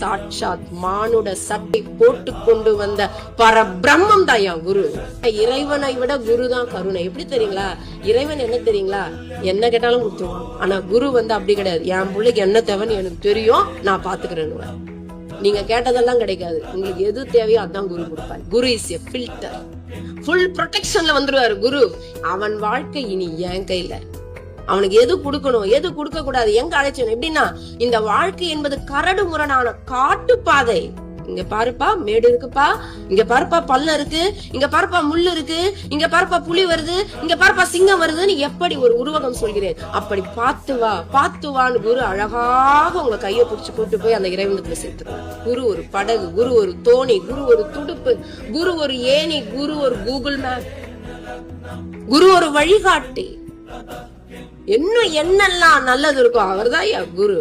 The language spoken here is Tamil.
சாட்சாத் மானுட சட்டை போட்டு கொண்டு வந்த பரபிரம்மம் தான் என் குரு. இறைவனை விட குரு தான் கருணை. எப்படி தெரியுங்களா? இறைவன் என்ன தெரியுங்களா, என்ன கேட்டாலும் கொடுத்துருவான். ஆனா குரு அப்படி கிடையாது. என் பிள்ளைக்கு என்ன தேவைன்னு எனக்கு தெரியும், நான் பாத்துக்கிறேன்னு. நீங்க கேட்டதெல்லாம் கிடைக்காது. உங்களுக்கு எது தேவையோ அதான் குரு கொடுப்பாரு. குரு இஸ் எ ஃபில்டர். ஃபுல் ப்ரொடெக்ஷன்ல வந்துருவாரு குரு. அவன் வாழ்க்கை இனி என் கையில. அவனுக்கு எது கொடுக்கணும், எது கொடுக்க கூடாது, எங்க அழைச்சணும். எப்படின்னா, இந்த வாழ்க்கை என்பது கரடு முரடான காட்டு பாதை. இங்க பாருப்பா மேடு இருக்குப்பா, இங்க பாருப்பா பள்ளம் இருக்கு, இங்க பாருப்பா முள்ளு இருக்கு, இங்க பாருப்பா புலி வருது, இங்க பாருப்பா சிங்கம் வருதுன்னு எப்படி ஒரு உருவகம் சொல்கிறேன், அப்படி பார்த்து வான்னு குரு அழகாக உங்க கையை பிடிச்சு கூட்டு போய் அந்த இறைவனத்துல சேர்த்துருவார். குரு ஒரு படகு, குரு ஒரு தோணி, குரு ஒரு துடுப்பு, குரு ஒரு ஏணி, குரு ஒரு கூகுள் மேப், குரு ஒரு வழிகாட்டி. இன்னும் என்னெல்லாம் நல்லது இருக்கோ அவர்தான் குரு.